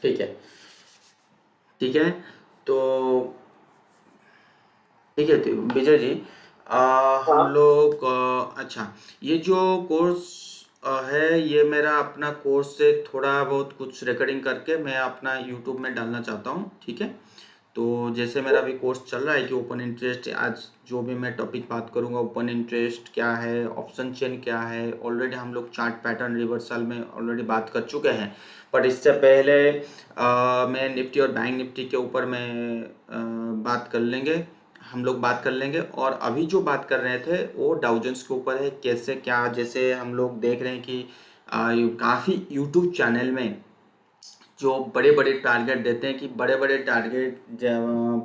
ठीक है, ठीक है। तो ठीक है, तो विजय जी, हम हाँ। लोग अच्छा, ये जो कोर्स है, ये मेरा अपना कोर्स से थोड़ा बहुत कुछ रिकॉर्डिंग करके मैं अपना यूट्यूब में डालना चाहता हूँ, ठीक है। तो जैसे मेरा अभी कोर्स चल रहा है कि ओपन इंटरेस्ट, आज जो भी मैं टॉपिक बात करूँगा, ओपन इंटरेस्ट क्या है, ऑप्शन चेन क्या है, ऑलरेडी हम लोग चार्ट पैटर्न रिवर्सल में ऑलरेडी बात कर चुके हैं। बट इससे पहले मैं निफ्टी और बैंक निफ्टी के ऊपर मैं बात कर लेंगे, हम लोग बात कर लेंगे। और अभी जो बात कर रहे थे वो डाउजेंस के ऊपर है, कैसे क्या, जैसे हम लोग देख रहे हैं कि काफ़ी यूट्यूब चैनल में जो बड़े बड़े टारगेट देते हैं कि बड़े बड़े टारगेट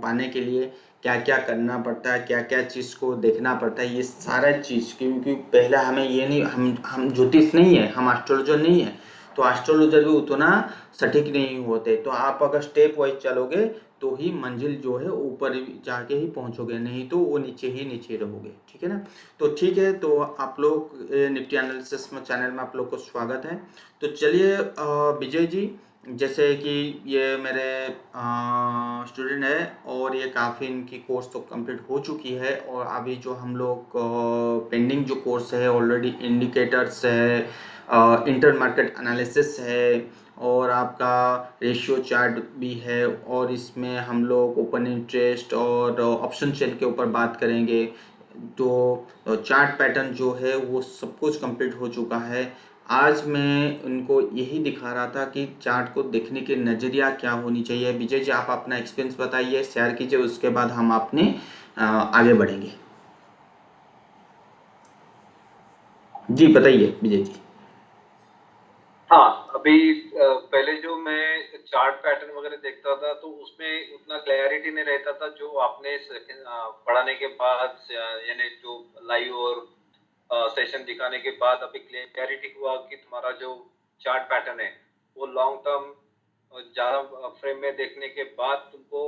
पाने के लिए क्या क्या करना पड़ता है, क्या क्या चीज़ को देखना पड़ता है, ये सारा चीज़। क्योंकि पहले हमें ये नहीं, हम ज्योतिष नहीं है, हम एस्ट्रोलॉजर नहीं है, तो एस्ट्रोलॉजर भी उतना सटीक नहीं होते। तो आप अगर स्टेप वाइज चलोगे तो ही मंजिल जो है ऊपर जाके ही पहुंचोगे, नहीं तो वो नीचे ही नीचे रहोगे, ठीक है ना। तो ठीक है, तो आप लोग निफ्टी एनालिसिस में चैनल में आप लोग को स्वागत है। तो चलिए विजय जी, जैसे कि ये मेरे स्टूडेंट है और ये काफ़ी इनकी कोर्स तो कंप्लीट हो चुकी है, और अभी जो हम लोग पेंडिंग जो कोर्स है ऑलरेडी इंडिकेटर्स है, इंटर मार्केट एनालिसिस है, और आपका रेशियो चार्ट भी है, और इसमें हम लोग ओपन इंटरेस्ट और ऑप्शन चेन के ऊपर बात करेंगे। तो चार्ट पैटर्न जो है वो सब कुछ कंप्लीट हो चुका है। आज मैं उनको यही दिखा रहा था कि चार्ट को देखने के नज़रिया क्या होनी चाहिए। विजय जी, आप अपना एक्सपीरियंस बताइए, शेयर कीजिए, उसके बाद हम अपने आगे बढ़ेंगे। जी बताइए विजय जी। हाँ, अभी पहले जो मैं चार्ट पैटर्न वगैरह देखता था तो उसमें उतना क्लैरिटी नहीं रहता था, जो आपने पढ़ाने के बाद यानी जो लाइव और सेशन दिखाने के बाद अभी क्लैरिटी हुआ कि तुम्हारा जो चार्ट पैटर्न है वो लॉन्ग टर्म ज्यादा फ्रेम में देखने के बाद तुमको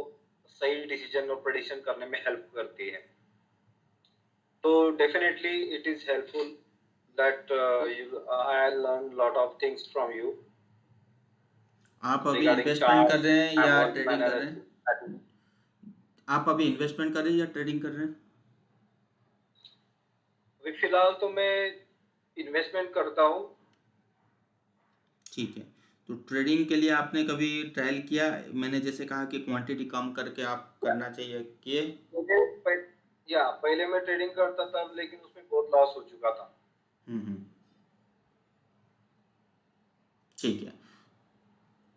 सही डिसीजन और प्रेडिक्शन करने में हेल्प करती है। तो definitely it is helpful that I learned lot of things from you आप अभी regarding इन्वेस्टमेंट कर charts रहे हैं and या volume ट्रेडिंग कर रहे हैं? analysis। आप अभी इन्वेस्टमेंट कर रहे हैं या ट्रेडिंग कर रहे हैं? अभी फिलहाल तो मैं इन्वेस्टमेंट करता हूँ। ठीक है। तो ट्रेडिंग के लिए आपने कभी ट्रायल किया? मैंने जैसे कहा कि क्वांटिटी कम करके आप करना चाहिए, किए? मुझे पहले मैं ट्रेडिंग करता था लेकिन उसमें बहुत लॉस हो चुका था। हम्म। ठीक है,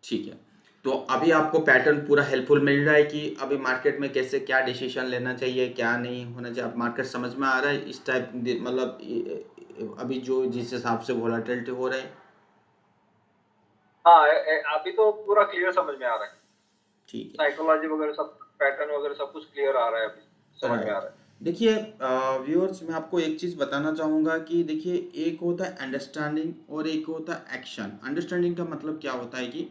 ठीक है। तो अभी आपको पैटर्न पूरा हेल्पफुल मिल रहा है कि अभी मार्केट में कैसे क्या डिसीजन लेना चाहिए, क्या नहीं होना चाहिए, अब मार्केट समझ में आ रहा है इस टाइप, मतलब अभी जो जिस हिसाब से वोलाटिलिटी हो रहे हैं। हाँ, अभी तो पूरा क्लियर समझ में आ रहा है। ठीक है, साइकोलॉजी वगैरह सब पैटर्न वगैरह सब कुछ क्लियर आ रहा है, अभी समझ में आ राइट। रहा है। देखिए व्यूअर्स, मैं आपको एक चीज़ बताना चाहूँगा कि देखिए, एक होता है अंडरस्टैंडिंग और एक होता है एक्शन। अंडरस्टैंडिंग का मतलब क्या होता है कि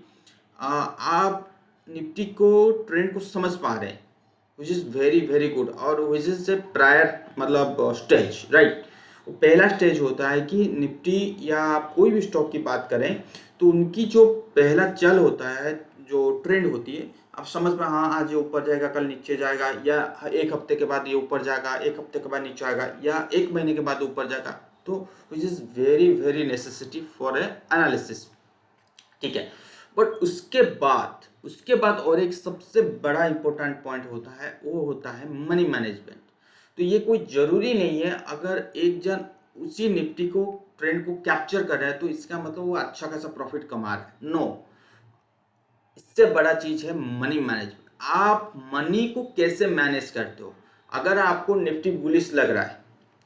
आप निफ्टी को, ट्रेंड को समझ पा रहे हैं, which is very very good, और विच इज़ ए प्रायर मतलब स्टेज, राइट। पहला स्टेज होता है कि निफ्टी या आप कोई भी स्टॉक की बात करें तो उनकी जो पहला चल होता है, जो ट्रेंड होती है, आप समझ में, हाँ आज ये ऊपर जाएगा, कल नीचे जाएगा, या एक हफ्ते के बाद ये ऊपर जाएगा, एक हफ्ते के बाद नीचे आएगा, या एक महीने के बाद ऊपर जाएगा। तो which is very very necessity for a analysis, ठीक है। बट उसके बाद और एक सबसे बड़ा इंपॉर्टेंट पॉइंट होता है, वो होता है मनी मैनेजमेंट। तो ये कोई जरूरी नहीं है, अगर एक जन उसी निफ्टी को, ट्रेंड को कैप्चर कर रहा है तो इसका मतलब वो अच्छा खासा प्रॉफिट कमा रहा है, नो। इससे बड़ा चीज है मनी मैनेजमेंट। आप मनी को कैसे मैनेज करते हो? अगर आपको निफ्टी बुलिश लग रहा है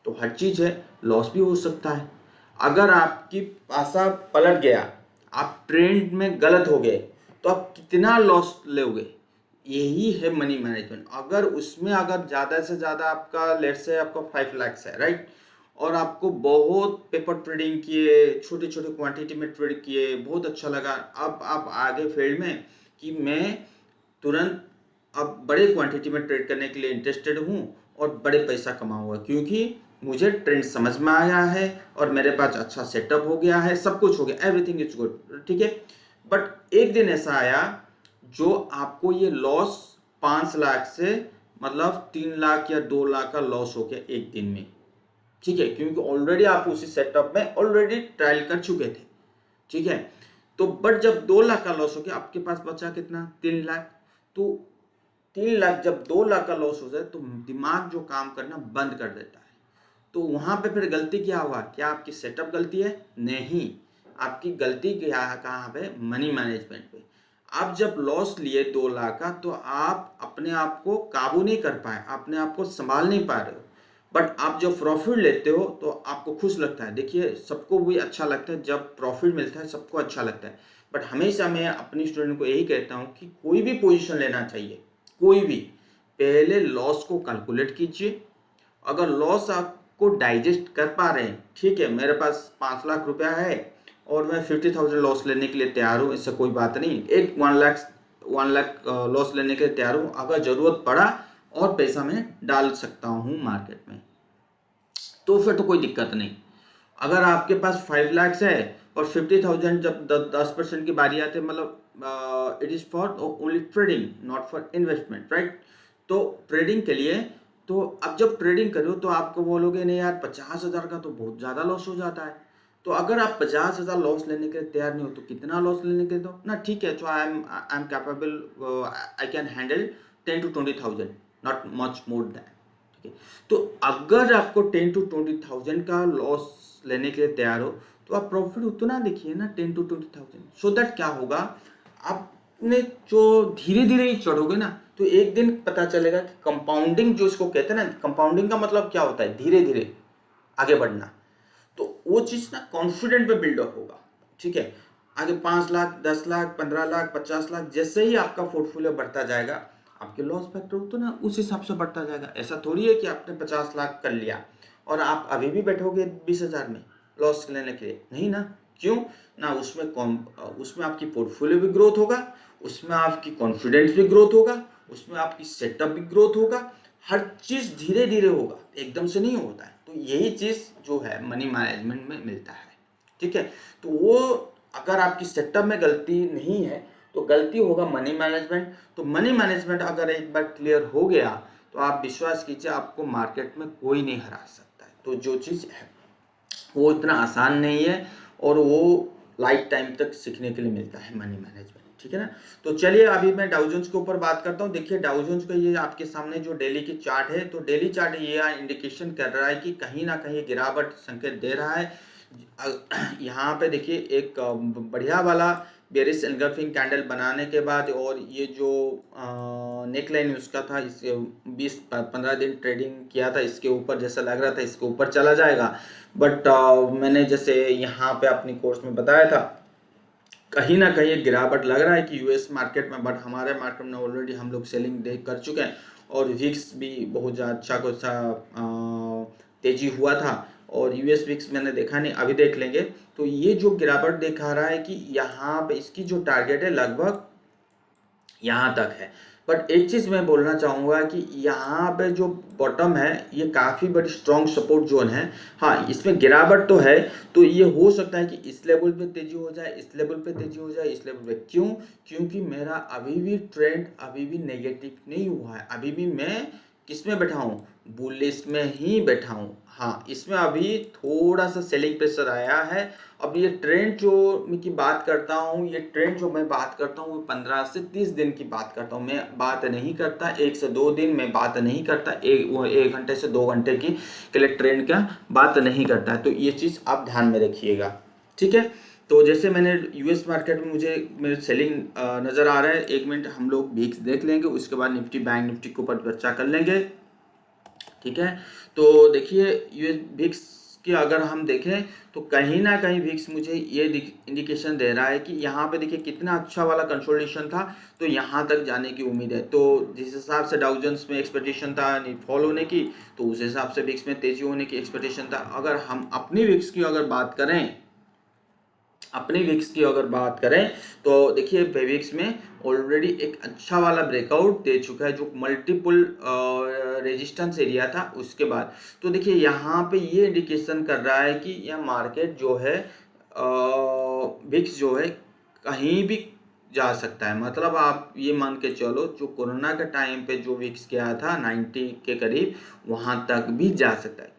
तो हर चीज है, लॉस भी हो सकता है। अगर आपकी पासा पलट गया, आप ट्रेंड में गलत हो गए, तो आप कितना लॉस लोगे? यही है मनी मैनेजमेंट। अगर उसमें अगर ज़्यादा से ज़्यादा आपका, लेट से आपका 5 लाख है, राइट, और आपको बहुत पेपर ट्रेडिंग किए, छोटे छोटे क्वांटिटी में ट्रेड किए, बहुत अच्छा लगा, अब आप आगे फील्ड में कि मैं तुरंत अब बड़े क्वांटिटी में ट्रेड करने के लिए इंटरेस्टेड हूँ और बड़े पैसा कमाऊंगा, क्योंकि मुझे ट्रेंड समझ में आया है और मेरे पास अच्छा सेटअप हो गया है, सब कुछ हो गया, एवरीथिंग इज गुड, ठीक है। बट एक दिन ऐसा आया जो आपको ये लॉस 5 लाख से मतलब 3 लाख या 2 लाख का लॉस हो गया एक दिन में, ठीक है, क्योंकि ऑलरेडी आप उसी सेटअप में ऑलरेडी ट्रायल कर चुके थे, ठीक है। तो बट जब 2 लाख का लॉस हो गया, आपके पास बचा कितना, 3 लाख। तो 3 लाख जब 2 लाख का लॉस हो जाए तो दिमाग जो काम करना बंद कर देता है। तो वहां पे फिर गलती क्या हुआ, क्या आपकी सेटअप गलती है, नहीं, आपकी गलती क्या है, कहाँ पे, मनी मैनेजमेंट पे। आप जब लॉस लिए 2 लाख का तो आप अपने आप को काबू नहीं कर पाए, अपने आप को संभाल नहीं पा रहे हो। बट आप जब प्रॉफिट लेते हो तो आपको खुश लगता है। देखिए सबको भी अच्छा लगता है जब प्रॉफिट मिलता है, सबको अच्छा लगता है। बट हमेशा मैं अपनी स्टूडेंट को यही कहता हूँ कि कोई भी पोजीशन लेना चाहिए, कोई भी, पहले लॉस को कैलकुलेट कीजिए। अगर लॉस आपको डाइजेस्ट कर पा रहे हैं, ठीक है, मेरे पास 5 लाख रुपया है और मैं 50,000 लॉस लेने के लिए तैयार हूँ, इससे कोई बात नहीं, एक 1 लाख लॉस लेने के लिए तैयार हूँ। अगर ज़रूरत पड़ा और पैसा मैं डाल सकता हूँ मार्केट में, तो फिर तो कोई दिक्कत नहीं। अगर आपके पास 5 लाख है और 50,000 जब 10% की बारी आती है, मतलब it is for only trading, not for investment, right. तो ट्रेडिंग के लिए, तो अब जब ट्रेडिंग करो तो आपको बोलोगे नहीं यार 50,000 का तो बहुत ज़्यादा लॉस हो जाता है। तो अगर आप 50,000 लॉस लेने के लिए तैयार नहीं हो तो कितना लॉस लेने के दो ना, ठीक है, तो I am capable, I can handle 10 to 20,000, not much more than, ठीक है। तो अगर आपको 10 to 20,000 का लॉस लेने के लिए तैयार हो तो आप प्रॉफिट उतना देखिए ना, 10 to 20,000, सो दैट क्या होगा, आपने जो धीरे धीरे ही चढ़ोगे ना तो एक दिन पता चलेगा कि कंपाउंडिंग जो इसको कहते हैं ना, कंपाउंडिंग का मतलब क्या होता है, धीरे धीरे आगे बढ़ना। तो वो चीज ना कॉन्फिडेंट पे बिल्डअप होगा, ठीक है। आगे 5 लाख, 10 लाख, 15 लाख, 50 लाख, जैसे ही आपका पोर्टफोलियो बढ़ता जाएगा आपके लॉस फैक्टर तो ना उस हिसाब से बढ़ता जाएगा। ऐसा थोड़ी है कि आपने 50 लाख कर लिया और आप अभी भी बैठोगे 20,000 में लॉस लेने के लिए, नहीं ना। क्यों ना, उसमें आपकी पोर्टफोलियो भी ग्रोथ होगा, उसमें आपकी कॉन्फिडेंस भी ग्रोथ होगा, उसमें आपकी सेटअप भी ग्रोथ होगा, हर चीज धीरे धीरे होगा, एकदम से नहीं होता है। तो यही चीज जो है मनी मैनेजमेंट में मिलता है, ठीक है। तो वो अगर आपकी सेटअप में गलती नहीं है तो गलती होगा मनी मैनेजमेंट। तो मनी मैनेजमेंट अगर एक बार क्लियर हो गया तो आप विश्वास कीजिए आपको मार्केट में कोई नहीं हरा सकता है। तो जो चीज़ है वो इतना आसान नहीं है और वो लाइफ टाइम तक सीखने के लिए मिलता है मनी मैनेजमेंट, ठीक है ना। तो चलिए अभी मैं डाउ जोन्स के ऊपर बात करता हूँ। देखिए डाउ जोन्स का ये आपके सामने जो डेली की चार्ट है, तो डेली चार्ट ये इंडिकेशन कर रहा है कि कहीं ना कहीं गिरावट संकेत दे रहा है। यहाँ पे देखिए एक बढ़िया वाला बेरिश एनगल्फिंग कैंडल बनाने के बाद और ये जो नेक लाइन उसका था, इस 20-15 दिन ट्रेडिंग किया था, इसके ऊपर जैसा लग रहा था इसके ऊपर चला जाएगा। बट मैंने जैसे यहाँ पे अपनी कोर्स में बताया था कहीं ना कहीं एक गिरावट लग रहा है कि यूएस मार्केट में, बट हमारे मार्केट में ऑलरेडी हम लोग सेलिंग देख कर चुके हैं और विक्स भी बहुत ज़्यादा अच्छा को अच्छा तेजी हुआ था और यूएस विक्स मैंने देखा नहीं, अभी देख लेंगे। तो ये जो गिरावट दिखा रहा है कि यहाँ पे इसकी जो टारगेट है लगभग यहाँ तक है। बट एक चीज़ मैं बोलना चाहूँगा कि यहाँ पे जो बॉटम है ये काफ़ी बड़ी स्ट्रॉन्ग सपोर्ट जोन है। हाँ इसमें गिरावट तो है, तो ये हो सकता है कि इस लेवल पे तेजी हो जाए, इस लेवल पे तेजी हो जाए, इस लेवल पे। क्यों? क्योंकि मेरा अभी भी ट्रेंड अभी भी नेगेटिव नहीं हुआ है, अभी भी मैं किस में बैठा हूँ, बुलिश में ही बैठा हूँ। हाँ इसमें अभी थोड़ा सा सेलिंग प्रेशर आया है। अब ये ट्रेंड जो मैं की बात करता हूँ, ये ट्रेंड जो मैं बात करता हूँ वो 15 से 30 दिन की बात करता हूँ। मैं बात नहीं करता 1 से 2 दिन, मैं बात नहीं करता 1 घंटे से 2 घंटे की के लिए ट्रेंड का बात नहीं करता है। तो ये चीज़ आप ध्यान में रखिएगा, ठीक है। तो जैसे मैंने यूएस मार्केट में मुझे मेरे सेलिंग नज़र आ रहा है। 1 मिनट हम लोग वीक्स देख लेंगे, उसके बाद निफ्टी बैंक निफ्टी के ऊपर चर्चा कर लेंगे, ठीक है। तो देखिए यूएस विक्स की अगर हम देखें तो कहीं ना कहीं विक्स मुझे ये इंडिकेशन दे रहा है कि यहाँ पे देखिए कितना अच्छा वाला कंसोलिडेशन था, तो यहाँ तक जाने की उम्मीद है। तो जिस हिसाब से डाउ जोन्स में एक्सपेक्टेशन था फॉल होने की, तो उस हिसाब से विक्स में तेजी होने की एक्सपेक्टेशन था। अगर हम अपनी विक्स की अगर बात करें, अपनी विक्स की अगर बात करें तो देखिए विक्स में ऑलरेडी एक अच्छा वाला ब्रेकआउट दे चुका है जो मल्टीपल रेजिस्टेंस एरिया था उसके बाद। तो देखिए यहाँ पे ये इंडिकेशन कर रहा है कि यह मार्केट जो है विक्स जो है कहीं भी जा सकता है। मतलब आप ये मान के चलो जो कोरोना के टाइम पे जो विक्स गया था 90 के करीब, वहां तक भी जा सकता है।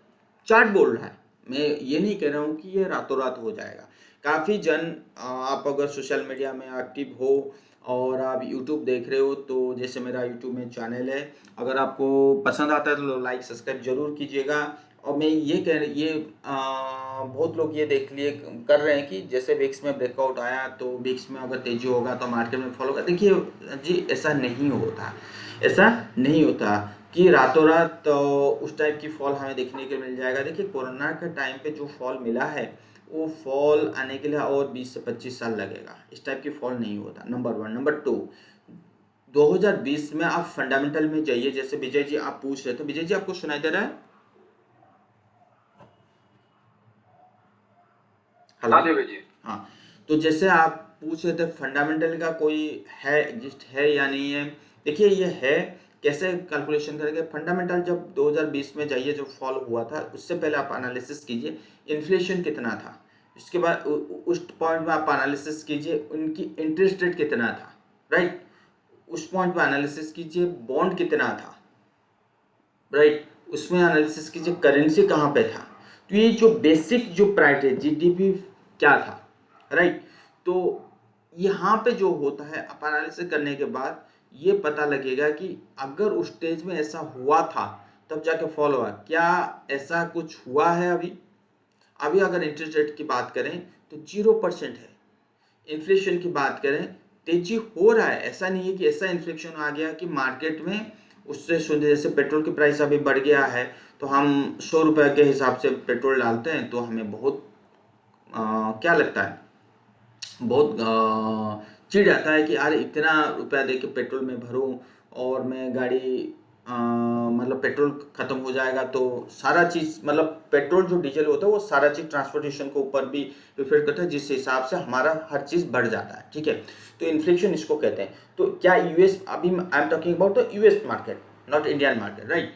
चार्ट बोल रहा है, मैं ये नहीं कह रहा हूँ कि ये रातों रात हो जाएगा। काफ़ी जन आप अगर सोशल मीडिया में एक्टिव हो और आप यूट्यूब देख रहे हो, तो जैसे मेरा यूट्यूब में चैनल है, अगर आपको पसंद आता है तो लाइक सब्सक्राइब जरूर कीजिएगा। और मैं ये कह ये बहुत लोग ये देख लिए कर रहे हैं कि जैसे विक्स में ब्रेकआउट आया तो विक्स में अगर तेजी होगा तो मार्केट में फॉलो कर। देखिए जी, ऐसा नहीं होता, ऐसा नहीं होता कि रातों रात तो उस टाइप की फॉल हमें देखने को मिल जाएगा। देखिए कोरोना के टाइम पे जो फॉल मिला है, वो फॉल आने के लिए और 20 से 25 साल लगेगा। इस टाइप की फॉल नहीं होता, नंबर वन। नंबर टू, 2020 में आप फंडामेंटल में जाइए। जैसे विजय जी आप पूछ रहे थे, विजय जी आपको सुनाई दे रहा है? हेलो। हाँ देवी जी। हाँ, तो जैसे आप पूछ रहे थे फंडामेंटल का कोई है, एग्जिस्ट है या नहीं है। देखिए ये है, कैसे कैलकुलेशन करेंगे। फंडामेंटल जब 2020 में जाइए, जो फॉल हुआ था, उससे पहले आप एनालिसिस कीजिए इन्फ्लेशन कितना था। उसके बाद उस पॉइंट में आप एनालिसिस कीजिए उनकी इंटरेस्ट रेट कितना था, राइट। उस पॉइंट पे एनालिसिस कीजिए बॉन्ड कितना था, राइट। उसमें एनालिसिस कीजिए करेंसी कहाँ पे था। तो ये जो बेसिक जो प्राइस है, जीडीपी क्या था, राइट। तो यहाँ पे जो होता है, आप एनालिसिस करने के बाद ये पता लगेगा कि अगर उस स्टेज में ऐसा हुआ था तब जाके फॉल हुआ, क्या ऐसा कुछ हुआ है अभी? अभी अगर इंटरेस्ट रेट की बात करें तो 0% है। इन्फ्लेशन की बात करें, तेजी हो रहा है। ऐसा नहीं है कि ऐसा इन्फ्लेशन आ गया कि मार्केट में उससे सुनते, जैसे पेट्रोल की प्राइस अभी बढ़ गया है तो हम 100 रुपये के हिसाब से पेट्रोल डालते हैं तो हमें बहुत क्या लगता है, बहुत चिढ़ आता है कि यार इतना रुपया दे के पेट्रोल में भरूं और मैं गाड़ी मतलब पेट्रोल खत्म हो जाएगा तो सारा चीज़, मतलब पेट्रोल जो डीजल होता है वो सारा चीज़ ट्रांसपोर्टेशन के ऊपर भी इफेक्ट करता है, जिस हिसाब से हमारा हर चीज़ बढ़ जाता है, ठीक है। तो इन्फ्लेशन इसको कहते हैं। तो क्या यूएस, अभी I am talking about the US market, not Indian market, right.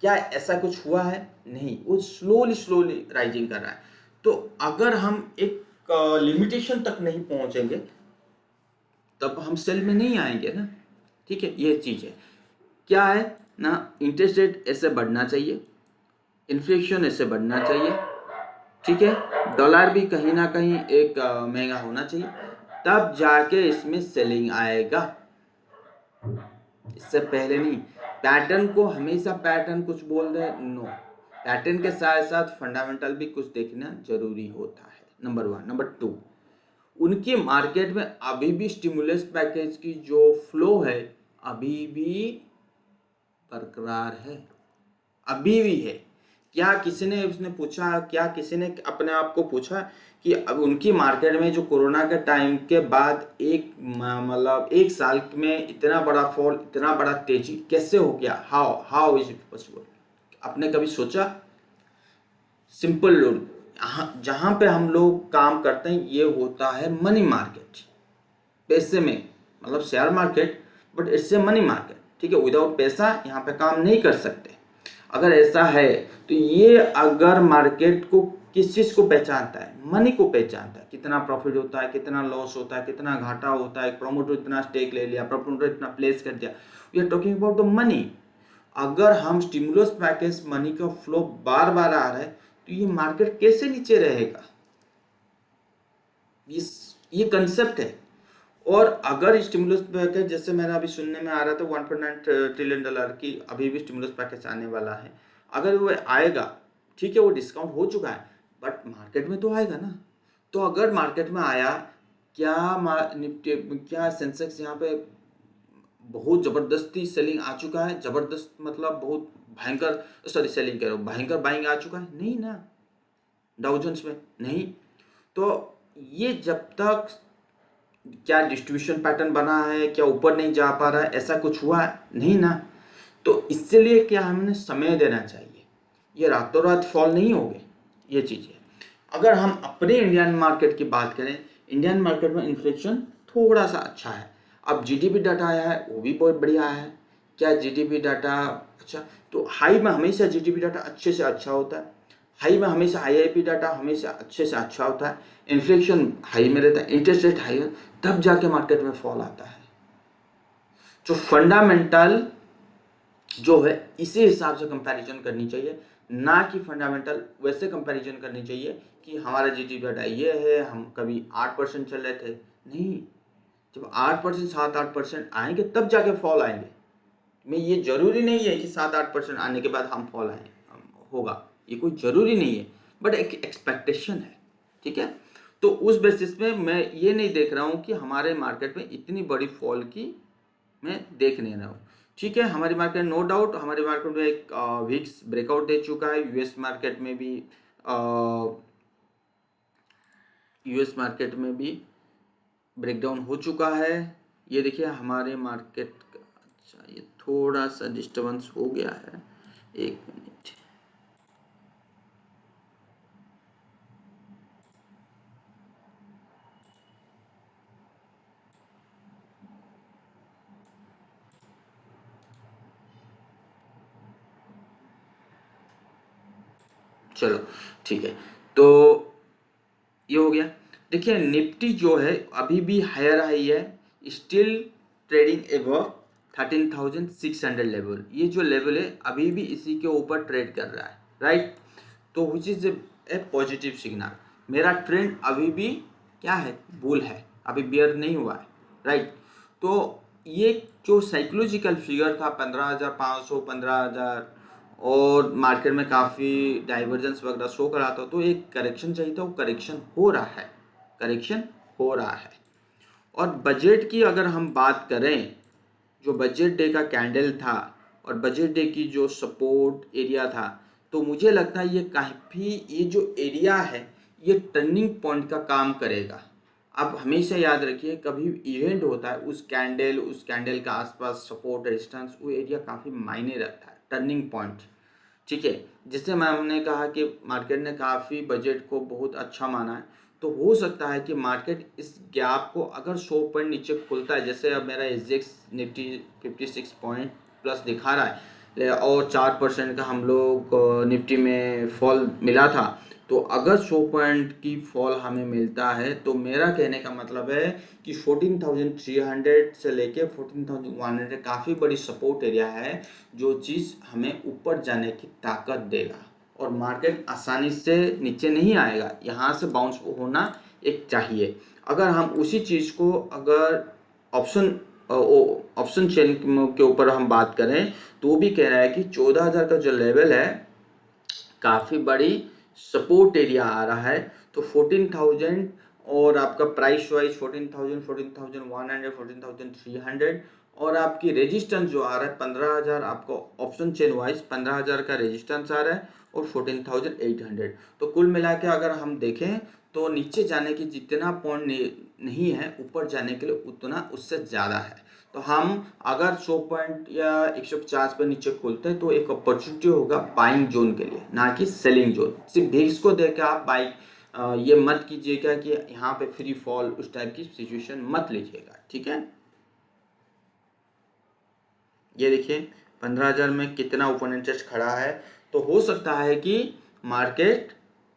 क्या ऐसा कुछ हुआ है? नहीं, वो स्लोली स्लोली राइजिंग कर रहा है। तो अगर हम एक लिमिटेशन तक नहीं पहुंचेंगे तब हम सेल में नहीं आएंगे ना, ठीक है। ये चीज़ है, क्या है ना, इंटरेस्ट रेट ऐसे बढ़ना चाहिए, इन्फ्लेशन ऐसे बढ़ना चाहिए, ठीक है। डॉलर भी कहीं ना कहीं एक महंगा होना चाहिए, तब जाके इसमें सेलिंग आएगा, इससे पहले नहीं। पैटर्न को हमेशा पैटर्न कुछ बोल दे, नो। पैटर्न के साथ साथ फंडामेंटल भी कुछ देखना जरूरी होता है, नंबर वन। नंबर टू, उनकी मार्केट में अभी भी स्टिमुलस पैकेज की जो फ्लो है अभी भी बरकरार है, अभी भी है। क्या किसी ने उसने पूछा, क्या किसी ने अपने आप को पूछा कि अब उनकी मार्केट में जो कोरोना के टाइम के बाद एक मतलब 1 साल में इतना बड़ा फॉल, इतना बड़ा तेजी कैसे हो गया? How is it possible? आपने कभी सोचा? सिंपल लोग, जहाँ पे हम लोग काम करते हैं ये होता है मनी मार्केट, पैसे में, मतलब शेयर मार्केट, बट इससे मनी मार्केट, ठीक है। विदाउट पैसा यहाँ पे काम नहीं कर सकते। अगर ऐसा है तो ये, अगर मार्केट को किस चीज़ को पहचानता है? मनी को पहचानता है, कितना प्रॉफिट होता है, कितना लॉस होता है, कितना घाटा होता है, प्रोमोटर इतना स्टेक ले लिया, प्रोमोटर इतना प्लेस कर दिया। We are talking about the money. अगर हम स्टिमुलस पैकेज मनी का फ्लो बार बार आ रहा है तो ये मार्केट कैसे नीचे रहेगा? ये कंसेप्ट है। और अगर स्टिमुलस पैकेज, जैसे मैंने अभी सुनने में आ रहा था 1.9 ट्रिलियन डॉलर की अभी भी स्टिमुलस पैकेज आने वाला है, अगर वो आएगा, ठीक है, वो डिस्काउंट हो चुका है बट मार्केट में तो आएगा ना। तो अगर मार्केट में आया, क्या निफ्टी, क्या सेंसेक्स यहाँ पे बहुत ज़बरदस्ती सेलिंग आ चुका है? ज़बरदस्त मतलब बहुत भयंकर, सॉरी सेलिंग कह रहा हूँ, भयंकर बाइंग आ चुका है? नहीं ना, डाउ जोन्स में नहीं। तो ये जब तक, क्या डिस्ट्रीब्यूशन पैटर्न बना है, क्या ऊपर नहीं जा पा रहा है, ऐसा कुछ हुआ है? नहीं ना। तो इसलिए क्या हमने समय देना चाहिए, ये रातों रात फॉल नहीं हो गए, ये चीज़ है। अगर हम अपने इंडियन मार्केट की बात करें, इंडियन मार्केट में इन्फ्लेशन थोड़ा सा अच्छा है। अब जीडीपी डाटा आया है, वो भी बहुत बढ़िया है। क्या जीडीपी डाटा अच्छा? तो हाई में हमेशा जीडीपी डाटा अच्छे से अच्छा होता है। हाई में हमेशा आईआईपी डाटा हमेशा अच्छे से अच्छा होता है, इन्फ्लेशन हाई में रहता है, इंटरेस्ट रेट हाई है, तब जाके मार्केट में फॉल आता है। जो फंडामेंटल जो है इसी हिसाब से कंपैरिजन करनी चाहिए, ना कि फंडामेंटल वैसे कंपैरिजन करनी चाहिए कि हमारा जीडीपी डाटा ये है, हम कभी 8% चल रहे थे, नहीं, जब 8% 7-8% आएंगे तब जाके फॉल आएंगे। में ये जरूरी नहीं है कि 7-8% आने के बाद हम फॉल आए होगा, ये कोई जरूरी नहीं है, बट एक एक्सपेक्टेशन है, ठीक है। तो उस बेसिस में मैं ये नहीं देख रहा हूँ कि हमारे मार्केट में इतनी बड़ी फॉल की मैं देख नहीं रहा हूँ, ठीक है। हमारी मार्केट नो डाउट हमारे मार्केट में एक वीक्स ब्रेकआउट दे चुका है, यूएस मार्केट में भी ब्रेकडाउन हो चुका है। ये देखिए हमारे मार्केट का, अच्छा ये थोड़ा सा डिस्टर्बेंस हो गया है, एक मिनट। चलो ठीक है, तो ये हो गया। देखिए निफ्टी जो है अभी भी हायर हाई है, स्टिल ट्रेडिंग एबव 13,600 लेवल, ये जो लेवल है अभी भी इसी के ऊपर ट्रेड कर रहा है, राइट। तो which is a positive signal. मेरा ट्रेंड अभी भी क्या है, बुल है, अभी बियर नहीं हुआ है, राइट। तो ये जो साइकोलॉजिकल फिगर था 15,500 15,000 और मार्केट में काफ़ी डाइवर्जेंस वगैरह शो करा था, तो एक करेक्शन चाहिए था, वो करेक्शन हो रहा है, करेक्शन हो रहा है। और बजट की अगर हम बात करें, जो बजट डे का कैंडल था और बजट डे की जो सपोर्ट एरिया था, तो मुझे लगता है ये काफ़ी, ये जो एरिया है ये टर्निंग पॉइंट का काम करेगा। आप हमेशा याद रखिए कभी इवेंट होता है उस कैंडल के आसपास सपोर्ट रेजिस्टेंस वो एरिया काफ़ी मायने रखता है, टर्निंग पॉइंट, ठीक है। जैसे मैम ने कहा कि मार्केट ने काफ़ी बजट को बहुत अच्छा माना है, तो हो सकता है कि मार्केट इस गैप को अगर 100 पॉइंट नीचे खुलता है, जैसे अब मेरा एसजेक्स निफ्टी 56 पॉइंट प्लस दिखा रहा है और 4% का हम लोग निफ्टी में फॉल मिला था, तो अगर 100 पॉइंट की फॉल हमें मिलता है तो मेरा कहने का मतलब है कि 14,300 से लेके 14,100 काफ़ी बड़ी सपोर्ट एरिया है, जो चीज़ हमें ऊपर जाने की ताकत देगा और मार्केट आसानी से नीचे नहीं आएगा, यहाँ से बाउंस होना एक चाहिए। अगर हम उसी चीज़ को अगर ऑप्शन चेन के ऊपर हम बात करें, तो वो भी कह रहा है कि 14,000 का जो लेवल है काफ़ी बड़ी सपोर्ट एरिया आ रहा है। तो 14,000 और आपका प्राइस वाइज 14,000 14,100 14,300 और आपकी रेजिस्टेंस जो आ रहा है 15,000, आपको ऑप्शन चेन वाइज 15,000 का रेजिस्टेंस आ रहा है और 14,800। तो कुल मिला के अगर हम देखें तो नीचे जाने की जितना पॉइंट नहीं है, ऊपर जाने के लिए उतना उससे ज़्यादा है। तो हम अगर 100 पॉइंट या 150 पर नीचे खोलते हैं तो एक अपॉर्चुनिटी होगा बाइंग जोन के लिए, ना कि सेलिंग जोन। सिर्फ भिक्स को देख के आप ये मत कीजिएगा कि यहाँ पे फ्री फॉल उस टाइप की सिचुएशन मत लीजिएगा, ठीक है। ये देखिए 15,000 में कितना ओपन इंटरेस्ट खड़ा है, तो हो सकता है कि मार्केट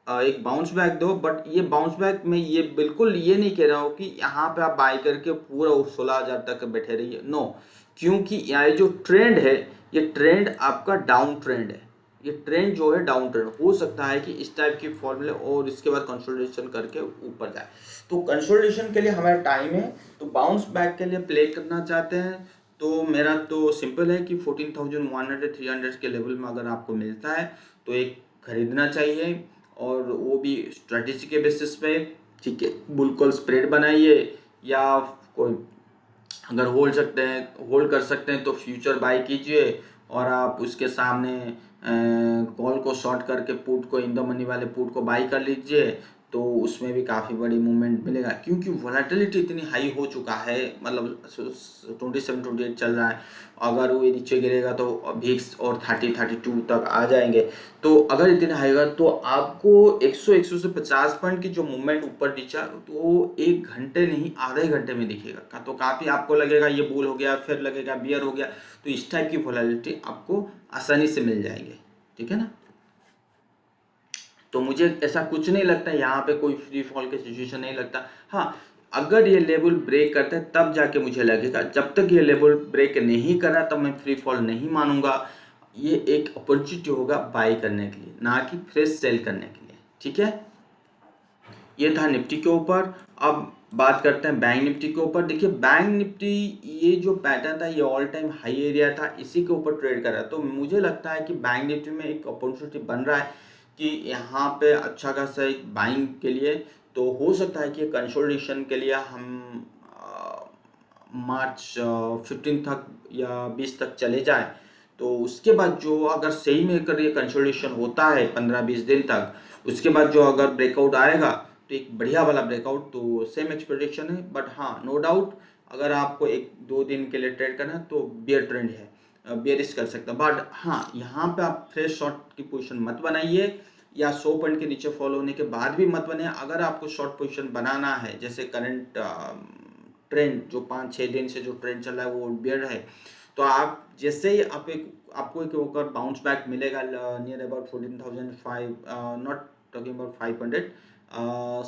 एक बाउंस बैक दो, बट ये बाउंस बैक में ये बिल्कुल ये नहीं कह रहा हूँ कि यहाँ पे आप बाई करके पूरा 16,000 तक बैठे रहिए, नो। क्योंकि यहाँ जो ट्रेंड है ये ट्रेंड आपका डाउन ट्रेंड है, ये ट्रेंड जो है डाउन ट्रेंड, हो सकता है कि इस टाइप की फॉर्मूले और इसके बाद कंसोलिडेशन करके ऊपर जाए। तो कंसोलिडेशन के लिए हमारा टाइम है, तो बाउंस बैक के लिए प्ले करना चाहते हैं तो मेरा तो सिंपल है कि 14,100 300 के लेवल में अगर आपको मिलता है तो एक खरीदना चाहिए, और वो भी स्ट्रेटेजी के बेसिस पे, ठीक है। बुल कॉल स्प्रेड बनाइए, या कोई अगर होल्ड कर सकते हैं तो फ्यूचर बाय कीजिए और आप उसके सामने कॉल को शॉर्ट करके पुट को इन द मनी वाले पुट को बाय कर लीजिए, तो उसमें भी काफ़ी बड़ी मूवमेंट मिलेगा। क्योंकि वोलेटिलिटी इतनी हाई हो चुका है, मतलब 27-28 चल रहा है, अगर वो नीचे गिरेगा तो भिक्स और 30-32 तक आ जाएंगे। तो अगर इतने आएगा तो आपको 100 से 50 पॉइंट की जो मूवमेंट ऊपर नीचे तो 1 घंटे नहीं आधे घंटे में दिखेगा, तो काफ़ी आपको लगेगा ये बुल हो गया, फिर लगेगा बियर हो गया, तो इस टाइप की वोलेटिलिटी आपको आसानी से मिल जाएंगे, ठीक है ना। तो मुझे ऐसा कुछ नहीं लगता, यहाँ पे कोई फ्री फॉल की सिचुएशन नहीं लगता। हाँ, अगर ये लेवल ब्रेक करता है तब जाके मुझे लगेगा, जब तक ये लेवल ब्रेक नहीं करा तब मैं फ्री फॉल नहीं मानूंगा। ये एक अपॉर्चुनिटी होगा बाई करने के लिए, ना कि फ्रेश सेल करने के लिए, ठीक है। ये था निफ्टी के ऊपर। अब बात करते हैं बैंक निफ्टी के ऊपर। देखिए बैंक निफ्टी, ये जो पैटर्न था ये ऑल टाइम हाई एरिया था, इसी के ऊपर ट्रेड कर रहा है। तो मुझे लगता है कि बैंक निफ्टी में एक अपॉर्चुनिटी बन रहा है कि यहाँ पे अच्छा खासा एक बाइंग के लिए, तो हो सकता है कि कंसोलिडेशन के लिए हम मार्च 15 तक या 20 तक चले जाए। तो उसके बाद जो अगर सही में अगर ये कंसोलिडेशन होता है 15-20 दिन तक, उसके बाद जो अगर ब्रेकआउट आएगा तो एक बढ़िया वाला ब्रेकआउट, तो सेम एक्सपेक्टेशन है। बट हाँ, नो डाउट अगर आपको 1-2 दिन के लिए ट्रेड करना है तो बियर ट्रेंड है, बियरिश कर सकता है। बट हाँ, यहाँ पे आप फ्रेश शॉर्ट की पोजीशन मत बनाइए, या 100 पॉइंट के नीचे फॉलो होने के बाद भी मत बनाइए। अगर आपको शॉर्ट पोजीशन बनाना है, जैसे करंट ट्रेंड जो 5-6 दिन से जो ट्रेंड चल रहा है वो बियर है, तो आप जैसे ही आपको एक अगर बाउंस बैक मिलेगा near about 14,500, not talking about 500,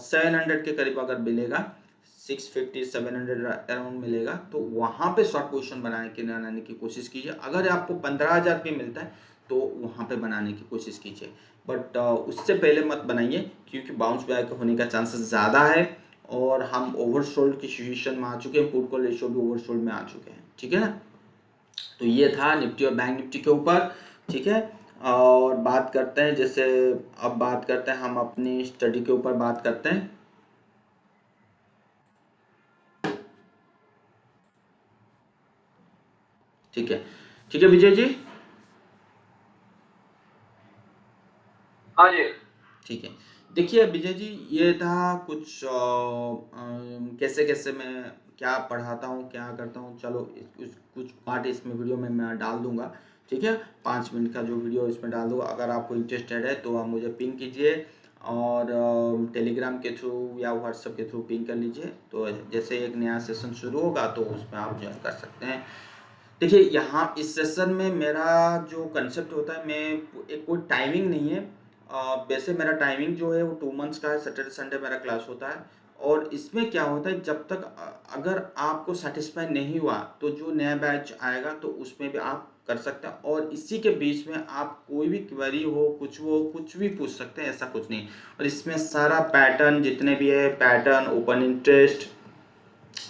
700 के करीब अगर मिलेगा, 650-700 अराउंड मिलेगा, तो वहाँ पे शॉर्ट पोजीशन बनाने की कोशिश कीजिए। अगर आपको 15,000 भी मिलता है तो वहाँ पे बनाने की कोशिश कीजिए, बट उससे पहले मत बनाइए, क्योंकि बाउंस बैक होने का चांसेस ज़्यादा है और हम ओवरसोल्ड की सिचुएशन में आ चुके हैं, पुट कॉल रेशियो भी ओवरसोल्ड में आ चुके हैं, ठीक है ना। तो ये था निफ्टी और बैंक निफ्टी के ऊपर, ठीक है। और बात करते हैं, जैसे अब बात करते हैं हम अपनी स्टडी के ऊपर बात करते हैं, ठीक है। ठीक है विजय जी, हाँ जी। ठीक है। देखिए विजय जी, ये था कुछ कैसे कैसे मैं क्या पढ़ाता हूँ, क्या करता हूँ। चलो कुछ पार्ट इसमें वीडियो में मैं डाल दूंगा, ठीक है। 5 मिनट का जो वीडियो इसमें डाल दूंगा। अगर आपको इंटरेस्टेड है तो आप मुझे पिंग कीजिए, और टेलीग्राम के थ्रू या व्हाट्सएप के थ्रू पिंग कर लीजिए। तो जैसे एक नया सेशन शुरू होगा तो उसमें आप ज्वाइन कर सकते हैं। देखिए यहाँ इस सेशन में मेरा जो कंसेप्ट होता है, मैं एक कोई टाइमिंग नहीं है। वैसे मेरा टाइमिंग जो है वो 2 मंथ्स का है, सैटरडे संडे मेरा क्लास होता है। और इसमें क्या होता है, जब तक अगर आपको सेटिस्फाई नहीं हुआ तो जो नया बैच आएगा तो उसमें भी आप कर सकते हैं। और इसी के बीच में आप कोई भी क्वेरी हो, कुछ भी पूछ सकते हैं, ऐसा कुछ नहीं। और इसमें सारा पैटर्न जितने भी है, पैटर्न, ओपन इंटरेस्ट,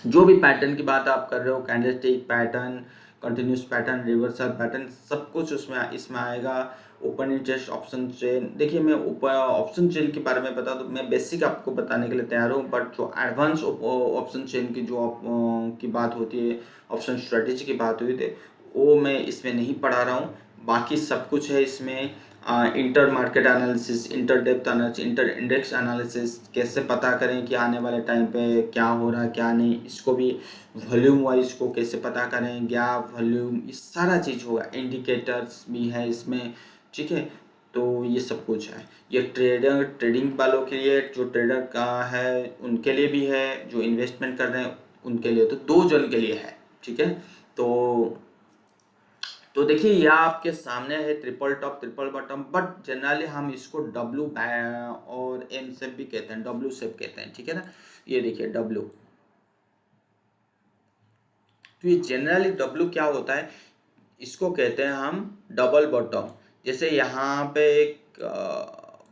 जो भी पैटर्न की बात आप कर रहे हो, candlestick pattern, continuous pattern, reversal pattern, सब कुछ उसमें इसमें आएगा। Open interest, option chain. देखिए मैं ऑप्शन चेन के बारे में बता दूं, मैं बेसिक आपको बताने के लिए तैयार हूँ, बट जो एडवांस ऑप्शन चेन की जो की बात होती है, ऑप्शन स्ट्रेटेजी की बात हुई थी, वो मैं इसमें नहीं पढ़ा रहा हूँ। बाकी सब कुछ है इसमें। Inter market analysis, inter depth analysis, inter index analysis, कैसे पता करें कि आने वाले टाइम पे क्या हो रहा है क्या नहीं, इसको भी वॉल्यूम वाइज को कैसे पता करें, गैप, वॉल्यूम, ये सारा चीज़ होगा। इंडिकेटर्स भी है इसमें, ठीक है। तो ये सब कुछ है। ये ट्रेडिंग वालों के लिए, जो ट्रेडर का है उनके लिए भी है, जो इन्वेस्टमेंट कर रहे हैं उनके लिए, तो 2 जन के लिए है, ठीक है। तो देखिए यह आपके सामने है triple top, triple bottom, but generally हम इसको डब्लू और एम शेप भी कहते हैं, डब्लू शेप कहते हैं, ठीक है ना। ये देखिए डब्लू, तो ये जनरली डब्लू क्या होता है, इसको कहते हैं हम डबल बॉटम। जैसे यहाँ पे एक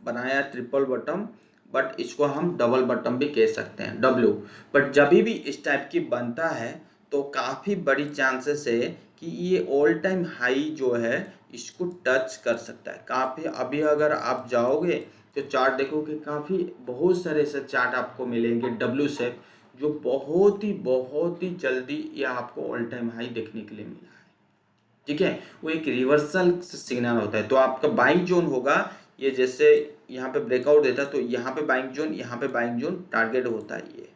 बनाया ट्रिपल बॉटम, बट इसको हम डबल बॉटम भी कह सकते हैं, डब्लू। बट जब भी इस टाइप की बनता है तो काफ़ी बड़ी चांसेस है कि ये ऑल टाइम हाई जो है इसको टच कर सकता है काफ़ी। अभी अगर आप जाओगे तो चार्ट देखोगे, काफ़ी बहुत सारे ऐसे चार्ट आपको मिलेंगे डब्लू शेप, जो बहुत ही जल्दी ये आपको ऑल टाइम हाई देखने के लिए मिला है, ठीक है। वो एक रिवर्सल सिग्नल होता है। तो आपका बाइंग जोन होगा, ये जैसे यहाँ पे ब्रेकआउट देता है तो यहाँ पे बाइंग जोन, यहाँ पे बाइंग जोन टारगेट होता है।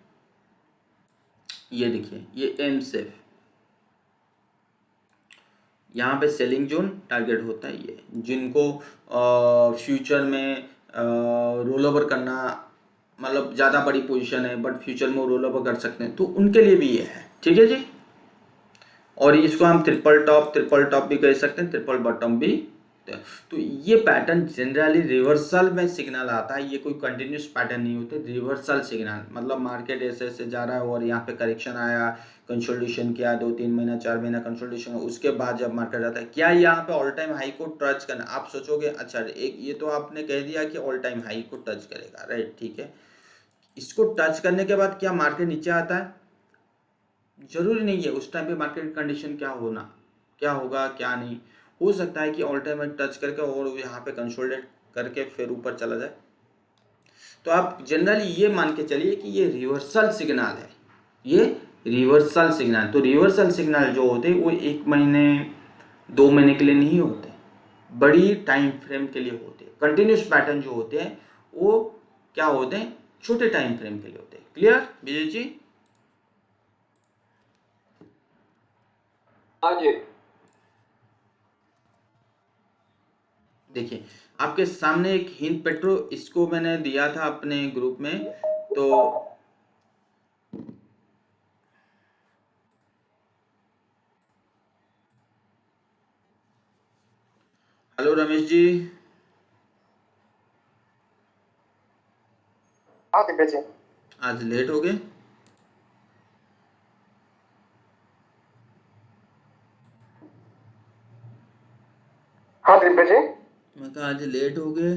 ये देखिए ये एम शेप, यहाँ पे सेलिंग जोन टारगेट होता है। ये जिनको फ्यूचर में रोल ओवर करना, मतलब ज़्यादा बड़ी पोजीशन है बट फ्यूचर में रोल ओवर कर सकते हैं, तो उनके लिए भी ये है, ठीक है जी। और इसको हम ट्रिपल टॉप भी कह सकते हैं, ट्रिपल बॉटम भी होते हैं। तो ये पैटर्न जनरली रिवर्सल में सिग्नल आता है, ये कोई कंटिन्यूस पैटर्न नहीं होते, रिवर्सल सिग्नल मतलब मार्केट ऐसे ऐसे जा रहा है और यहाँ पे करेक्शन आया, कंसोलिडेशन किया, 2-3 महीना 4 महीना कंसोलिडेशन, उसके बाद जब मार्केट आता है, क्या यहाँ पे ऑल टाइम हाई को टच करना, आप सोचोगे अच्छा एक ये तो आपने कह दिया कि ऑल टाइम हाई को टच करेगा, राइट, ठीक है। इसको टच करने के बाद क्या मार्केट नीचे आता है? जरूरी नहीं है, उस टाइम पे मार्केट कंडीशन क्या होगा क्या नहीं, हो सकता है कि ऑल टाइम टच करके और यहाँ पे कंसोलिडेट करके फिर ऊपर चला जाए। तो आप जनरली ये मान के चलिए कि ये रिवर्सल सिग्नल है, ये रिवर्सल सिग्नल। तो रिवर्सल सिग्नल जो होते हैं वो 1 महीने 2 महीने के लिए नहीं होते, बड़ी टाइम फ्रेम के लिए होते हैं। कंटिन्यूस पैटर्न जो होते हैं वो क्या होते हैं, छोटे टाइम फ्रेम के लिए होते हैं। क्लियर विजय जी? हाँ जी। देखिए आपके सामने एक हिंद पेट्रो, इसको मैंने दिया था अपने ग्रुप में। तो हेलो रमेश जी। हाँ दिव्या जी। आज लेट हो गए? हाँ दिव्या जी। मैं कहा आज लेट हो गए।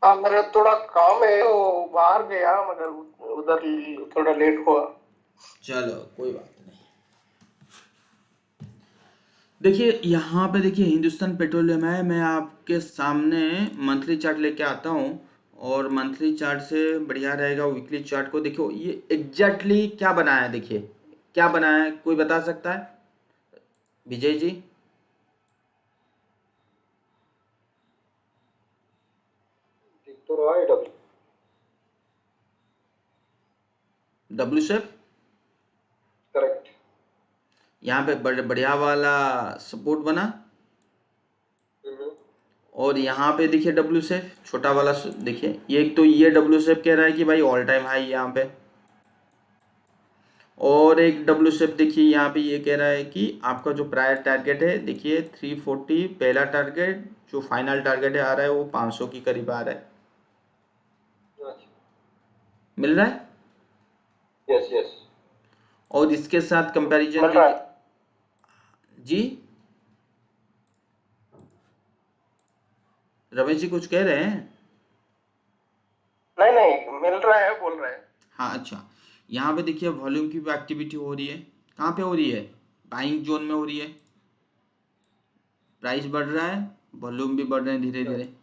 हाँ मेरा थोड़ा काम है, वो बाहर गया मगर उधर थोड़ा लेट हुआ। चलो कोई बात नहीं। देखिए यहाँ पे देखिए हिंदुस्तान पेट्रोलियम है, मैं आपके सामने मंथली चार्ट लेके आता हूँ और मंथली चार्ट से बढ़िया रहेगा वीकली चार्ट को। देखो ये एग्जैक्टली क्या बनाया है, देखिए क्या बनाया है, कोई बता सकता है? विजय जी? तो रहा है डब्ल्यू शेप, करेक्ट। यहाँ पे बढ़िया वाला सपोर्ट बना और यहाँ पे देखिए डब्ल्यू शेप छोटा वाला देखिए, ये एक तो ये डब्ल्यू शेप कह रहा है कि भाई ऑल टाइम हाई यहाँ पे, और एक डब्ल्यू शेप देखिए यहाँ पे ये कह रहा है कि आपका जो प्रायर टारगेट है देखिए 340 पहला टारगेट, जो फाइनल टारगेट है आ रहा है वो 500 के करीब आ रहा है, मिल रहा है? यस यस और इसके साथ कंपैरिजन मिल रहा है। जी रमेश जी कुछ कह रहे हैं? नहीं नहीं मिल रहा है, बोल रहा है। हाँ अच्छा, यहाँ पे देखिए वॉल्यूम की भी एक्टिविटी हो रही है, कहाँ पे हो रही है? बाइंग जोन में हो रही है, प्राइस बढ़ रहा है, वॉल्यूम भी बढ़ रहे हैं धीरे धीरे,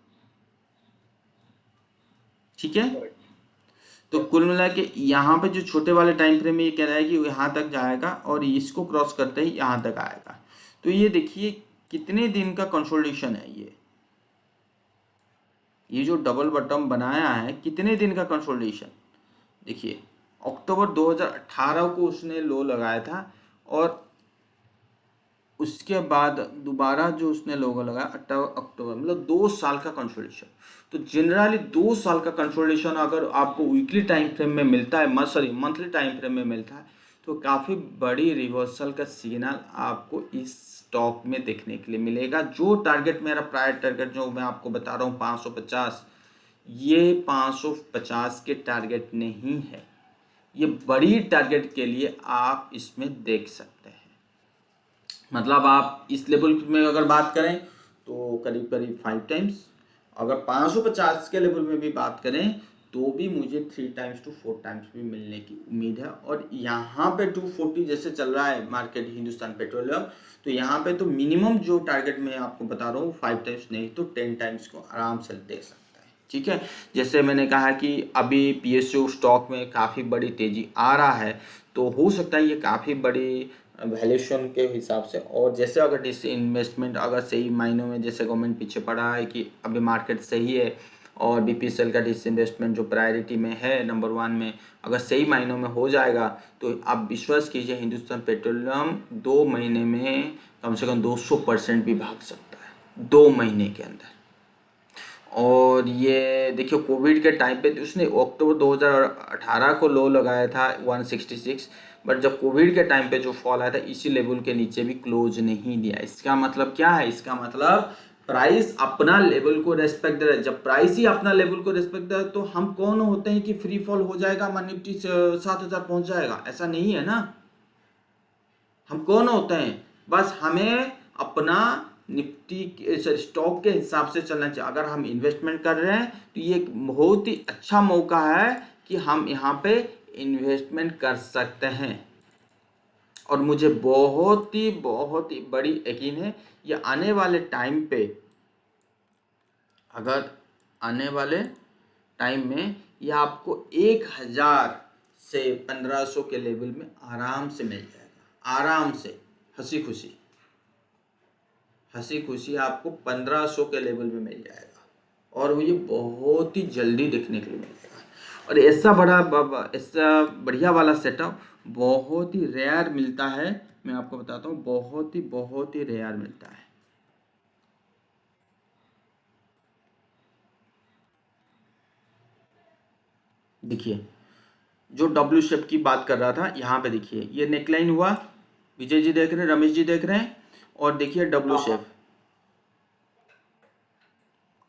ठीक है। तो कुल मिला के यहाँ पे जो छोटे वाले टाइम फ्रेम में ये कह रहा है कि यहाँ तक जाएगा और इसको क्रॉस करते ही यहाँ तक आएगा। तो ये देखिए कितने दिन का कंसोलिडेशन है, ये जो डबल बॉटम बनाया है कितने दिन का कंसोलिडेशन। देखिए अक्टूबर 2018 को उसने लो लगाया था और उसके बाद दोबारा जो उसने लोगो लगाया 18 अक्टूबर, मतलब 2 साल का कंसोलिडेशन। तो जनरली 2 साल का कंसोलिडेशन अगर आपको वीकली टाइम फ्रेम में मिलता है, सॉरी मंथली टाइम फ्रेम में मिलता है, तो काफ़ी बड़ी रिवर्सल का सिग्नल आपको इस स्टॉक में देखने के लिए मिलेगा। जो टारगेट मेरा प्रायर टारगेट जो मैं आपको बता रहा हूँ 550, ये 550 के टारगेट नहीं है, ये बड़ी टारगेट के लिए आप इसमें देख सकते हैं। मतलब आप इस लेवल में अगर बात करें तो करीब करीब 5 टाइम्स, अगर 550 के लेवल में भी बात करें तो भी मुझे 3 टाइम्स to 4 टाइम्स भी मिलने की उम्मीद है। और यहाँ पे 240 जैसे चल रहा है मार्केट हिंदुस्तान पेट्रोलियम, तो यहाँ पे तो मिनिमम जो टारगेट मैं आपको बता रहा हूँ 5 टाइम्स नहीं तो 10 टाइम्स को आराम से दे सकता है, ठीक है। जैसे मैंने कहा कि अभी PSU स्टॉक में काफ़ी बड़ी तेज़ी आ रहा है, तो हो सकता है ये काफ़ी बड़ी वैल्यूएशन के हिसाब से, और जैसे अगर डिस इन्वेस्टमेंट अगर सही मायनों में जैसे गवर्नमेंट पीछे पड़ा है कि अभी मार्केट सही है और BPCL का डिस इन्वेस्टमेंट जो प्रायोरिटी में है नंबर 1 में, अगर सही मायनों में हो जाएगा तो आप विश्वास कीजिए हिंदुस्तान पेट्रोलियम 2 महीने में कम से कम 200% भी भाग सकता है 2 महीने के अंदर। और ये देखिए कोविड के टाइम पे उसने अक्टूबर 2018 को लो लगाया था 166, बट जब कोविड के टाइम पे जो फॉल आया था इसी लेवल के नीचे भी क्लोज नहीं दिया। इसका मतलब क्या है? इसका मतलब प्राइस अपना लेवल को रेस्पेक्ट दे रहा है। जब प्राइस ही अपना लेवल को रेस्पेक्ट दे रहा है तो हम कौन होते हैं कि फ्री फॉल हो जाएगा, निफ्टी 7,000 पहुंच जाएगा? ऐसा नहीं है ना। हम कौन होते हैं? बस हमें अपना निफ्टी स्टॉक के हिसाब से चलना चाहिए। अगर हम इन्वेस्टमेंट कर रहे हैं तो ये एक बहुत ही अच्छा मौका है कि हम यहाँ पे इन्वेस्टमेंट कर सकते हैं। और मुझे बहुत ही बड़ी यकीन है ये आने वाले टाइम पे, अगर आने वाले टाइम में ये आपको 1000 से 1500 के लेवल में आराम से मिल जाएगा, आराम से, हंसी खुशी आपको 1500 के लेवल में मिल जाएगा। और ये बहुत ही जल्दी देखने के लिए मिलेगा। और ऐसा बढ़िया वाला सेटअप बहुत ही रेयर मिलता है। मैं आपको बताता हूँ, बहुत ही रेयर मिलता है। देखिए जो डब्ल्यू शेप की बात कर रहा था, यहाँ पे देखिए ये नेकलाइन हुआ, विजय जी देख रहे हैं, रमेश जी देख रहे हैं, और देखिए डब्ल्यू शेप,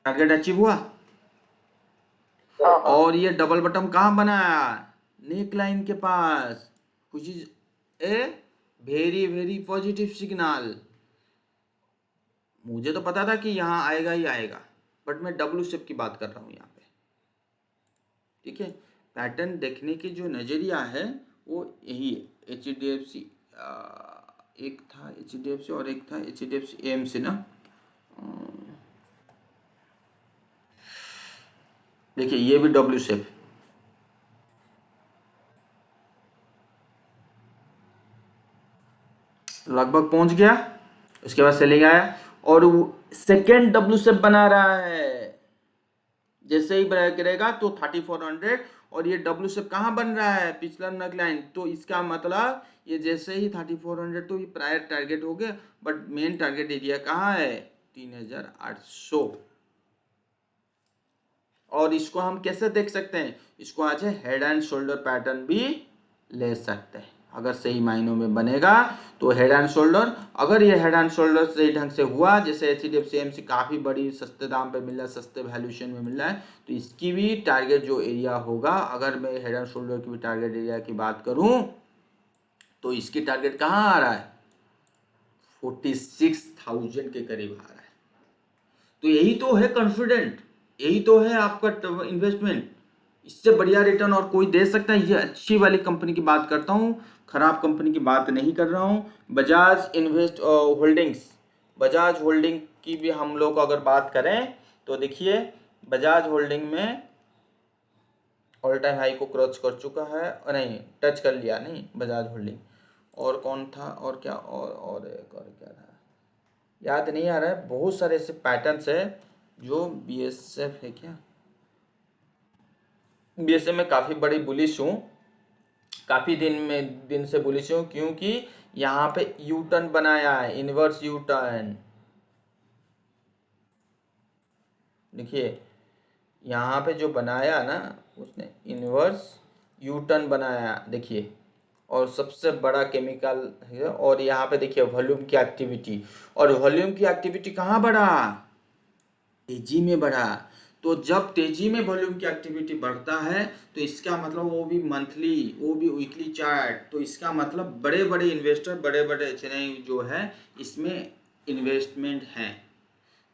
टारगेट अचीव हुआ। और ये डबल बटन कहाँ बनाया? नेकलाइन के पास, कुछ ए वेरी पॉजिटिव सिग्नल। मुझे तो पता था कि यहाँ आएगा ही आएगा, बट मैं डब्ल्यू शेप की बात कर रहा हूँ यहाँ पे। ठीक है, पैटर्न देखने की जो नजरिया है वो यही है। HDFC एक था HDFC और एक था HDFC AMC ना। देखिए ये भी डब्ल्यू शेप, लगभग पहुंच गया, उसके बाद सेलिंग आया और सेकेंड डब्ल्यू शेप बना रहा है। जैसे ही ब्रेक करेगा तो 3400, और ये डब्ल्यू शेप कहाँ बन रहा है? पिछला नेकलाइन। तो इसका मतलब ये जैसे ही 3400, तो ये प्रायर टारगेट हो गया, बट मेन टारगेट एरिया कहाँ है? 3800। और इसको हम कैसे देख सकते हैं? इसको आज हेड एंड शोल्डर पैटर्न भी ले सकते हैं। अगर सही मायनों में बनेगा तो हेड एंड शोल्डर, अगर ये हेड एंड शोल्डर सही ढंग से हुआ, जैसे HDFC AMC काफ़ी बड़ी सस्ते दाम पे मिल रहा है, सस्ते वैल्यूएशन में मिल रहा है, तो इसकी भी टारगेट जो एरिया होगा, अगर मैं हेड एंड शोल्डर की भी टारगेट एरिया की बात करूं तो इसकी टारगेट कहाँ आ रहा है? 46,000 के करीब आ रहा है। तो यही तो है कॉन्फिडेंट, यही तो है आपका इन्वेस्टमेंट। इससे बढ़िया रिटर्न और कोई दे सकता है? ये अच्छी वाली कंपनी की बात करता हूँ, खराब कंपनी की बात नहीं कर रहा हूँ। Bajaj invest holdings, Bajaj holding की भी हम लोग अगर बात करें तो देखिए बजाज होल्डिंग में ऑल टाइम हाई को क्रॉस कर चुका है, नहीं टच कर लिया, नहीं बजाज होल्डिंग। और कौन था, और क्या, और एक और क्या था याद नहीं आ रहा है। बहुत सारे ऐसे पैटर्न्स है जो BSF है क्या, BSF में काफ़ी बड़ी बुलिश हूँ, काफ़ी दिन से बुलिश हूँ, क्योंकि यहाँ पे यू टर्न बनाया है, इनवर्स यू टर्न। देखिए यहाँ पे जो बनाया ना उसने इनवर्स यू टर्न बनाया, देखिए, और सबसे बड़ा केमिकल है। और यहाँ पे देखिए वॉल्यूम की एक्टिविटी, और वॉल्यूम की एक्टिविटी कहाँ बढ़ा? तेजी में बढ़ा। तो जब तेजी में वॉल्यूम की एक्टिविटी बढ़ता है तो इसका मतलब वो भी मंथली, वो भी वीकली चार्ट, तो इसका मतलब बड़े बड़े इन्वेस्टर, बड़े बड़े चैनल जो है इसमें इन्वेस्टमेंट है।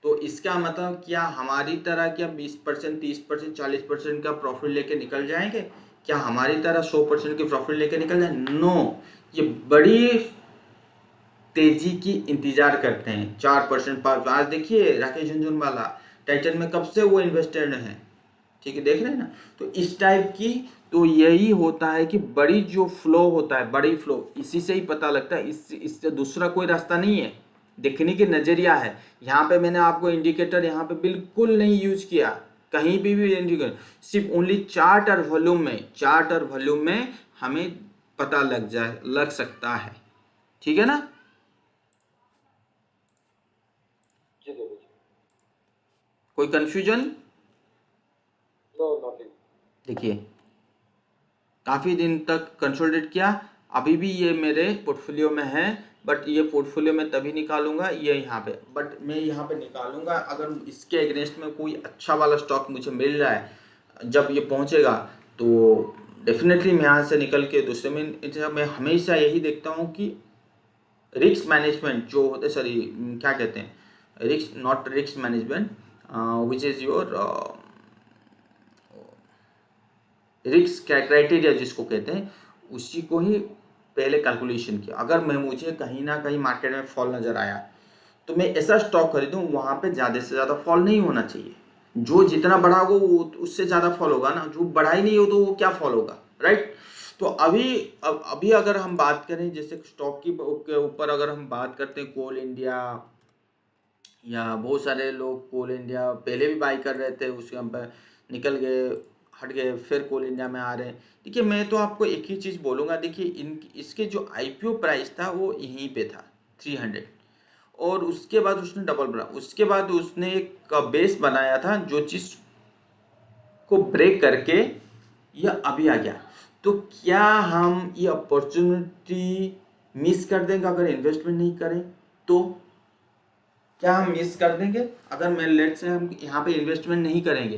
तो इसका मतलब क्या हमारी तरह क्या 20%, 30%, 40% का प्रॉफिट लेके निकल जाएंगे? क्या हमारी तरह 100% की प्रॉफिट लेके निकल जाए? नो, ये बड़ी तेजी की इंतजार करते हैं। 4% पर आज देखिए राकेश झुनझुनवाला टाइटन में कब से वो इन्वेस्टेड हैं, ठीक है, देख रहे हैं ना। तो इस टाइप की, तो यही होता है कि बड़ी जो फ्लो होता है, बड़ी फ्लो, इसी से ही पता लगता है, इससे दूसरा कोई रास्ता नहीं है, देखने की नजरिया है। यहाँ पे मैंने आपको इंडिकेटर यहाँ पे बिल्कुल नहीं यूज किया, कहीं भी इंडिकेटर, सिर्फ ओनली चार्ट और वॉल्यूम में हमें पता लग सकता है। ठीक है ना। कोई कंफ्यूजन? No, nothing. देखिए काफ़ी दिन तक कंसोलिडेट किया, अभी भी ये मेरे पोर्टफोलियो में है, बट ये पोर्टफोलियो में तभी निकालूंगा ये यहाँ पे, बट मैं यहाँ पे निकालूंगा अगर इसके अगेंस्ट में कोई अच्छा वाला स्टॉक मुझे मिल रहा है जब ये पहुँचेगा, तो डेफिनेटली मैं यहाँ से निकल के दूसरे में मैं हमेशा यही देखता हूँ कि रिस्क मैनेजमेंट जो होते, सॉरी क्या कहते हैं, risk not risk management which is your risk criteria जिसको कहते हैं, उसी को ही पहले कैलकुलेशन किया। अगर मैं मुझे कहीं ना कहीं मार्केट में फॉल नज़र आया तो मैं ऐसा स्टॉक खरीदूं वहाँ पे ज़्यादा से ज़्यादा फॉल नहीं होना चाहिए। जो जितना बढ़ा होगा वो उससे ज़्यादा फॉल होगा ना, जो बढ़ा ही नहीं हो तो वो क्या फॉल होगा, राइट। तो अभी अगर हम बात करें जैसे स्टॉक की के ऊपर अगर हम बात करते हैं, कोल इंडिया या बहुत सारे लोग कोल इंडिया पहले भी बाई कर रहे थे, उसके हम पे निकल गए, हट गए, फिर कोल इंडिया में आ रहे हैं। देखिए मैं तो आपको एक ही चीज़ बोलूँगा, देखिए इसके जो आईपीओ प्राइस था वो यहीं पे था 300, और उसके बाद उसने डबल बना, उसके बाद उसने एक बेस बनाया था जो चीज़ को ब्रेक करके ये अभी आ गया। तो क्या हम ये अपॉर्चुनिटी मिस कर देंगे अगर इन्वेस्टमेंट नहीं करें? तो क्या हम मिस कर देंगे अगर मैं लेट से हम यहाँ पे इन्वेस्टमेंट नहीं करेंगे,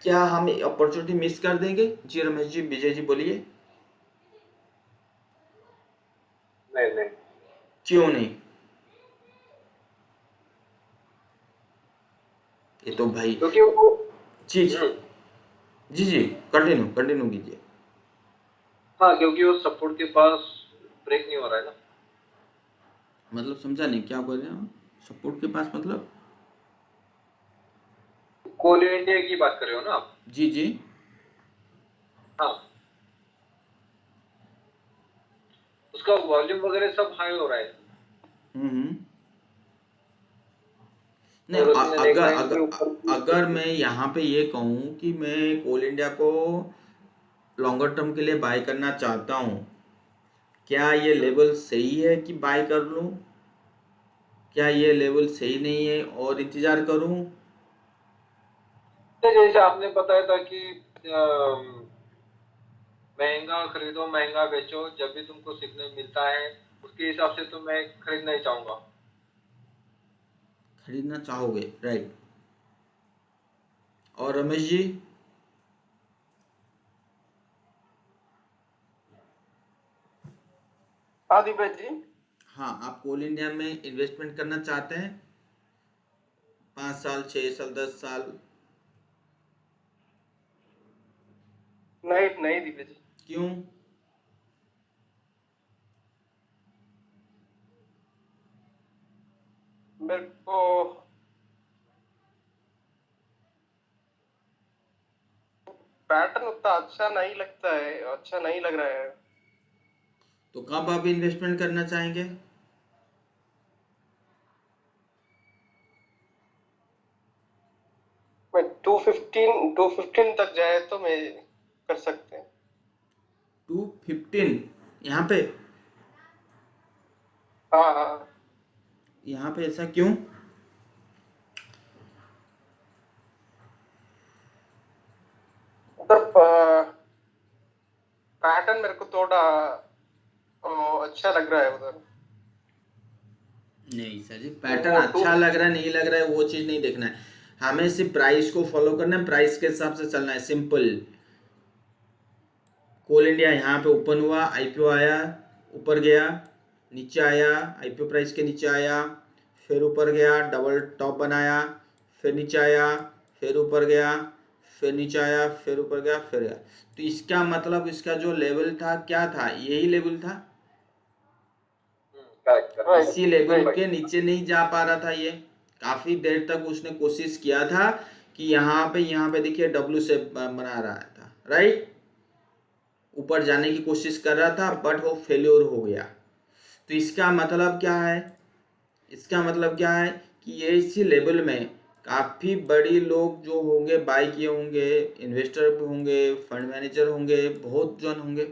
क्या हम अपॉर्चुनिटी मिस कर देंगे? जी रमेश जी, विजय जी बोलिए। नहीं, क्यों नहीं? ये तो भाई क्योंकि वो जी जी कंटिन्यू कीजिए। हाँ, क्योंकि वो सपोर्ट के पास ब्रेक नहीं हो रहा है ना। मतलब समझा नहीं, क्या बोल रहे हैं? सपोर्ट के पास मतलब? कोल इंडिया की बात कर रहे हो ना आप? जी जी। हाँ, उसका वॉल्यूम वगैरह सब हाई हो रहा है। नहीं, और उसने नेक अगर लाइन के ऊपर अगर अगर मैं यहाँ पे ये कहूँ कि मैं कोल इंडिया को लॉन्गर टर्म के लिए बाय करना चाहता हूँ, क्या ये लेवल सही है कि बाय कर लूँ? क्या ये लेवल सही नहीं है और इंतज़ार करूँ? तो जैसे आपने बताया था कि महंगा खरीदो महंगा बेचो, जब भी तुमको सीखने मिलता है उसके हिसाब से तो मैं खरीदना ही चाहूंगा। खरीदना चाहोगे, राइट। और रमेश जी? हाँ दीपेश जी। हाँ, आप कोल इंडिया में इन्वेस्टमेंट करना चाहते हैं 5 साल, 6 साल, 10 साल? नहीं नहीं दीपेश जी, क्यों? मेरे को पैटर्न उतना अच्छा नहीं लगता है, अच्छा नहीं लग रहा है। तो कब आप इन्वेस्टमेंट करना चाहेंगे? मैं 215 तक जाए तो मैं कर सकते हैं। 215 यहाँ पे? हाँ हाँ, यहाँ पे ऐसा क्यों? उधर पैटर्न मेरे को थोड़ा अच्छा लग रहा है उधर। नहीं सर जी, पैटर्न अच्छा लग रहा है नहीं लग रहा है वो चीज़ नहीं देखना है, हमें सिर्फ प्राइस को फॉलो करना है, प्राइस के हिसाब से चलना है, सिंपल। कोल इंडिया यहाँ पे ओपन हुआ, आईपीओ आया, ऊपर गया, नीचे आया, आईपीओ प्राइस के नीचे आया, फिर ऊपर गया, डबल टॉप बनाया, फिर नीचे आया, फिर ऊपर गया, फिर नीचे आया, फिर ऊपर गया, फिर गया। तो इसका मतलब इसका जो लेवल था क्या था? यही लेवल था, राइट इसी लेवल राइट। के नीचे नहीं जा पा रहा था ये। काफ़ी देर तक उसने कोशिश किया था कि यहाँ पे देखिए डब्ल्यू से बना रहा था, राइट, ऊपर जाने की कोशिश कर रहा था, बट वो फेल्योर हो गया। तो इसका मतलब क्या है? इसका मतलब क्या है कि ये इसी लेवल में काफ़ी बड़ी लोग जो होंगे बाई किए होंगे, इन्वेस्टर भी होंगे, फंड मैनेजर होंगे, बहुत जन होंगे,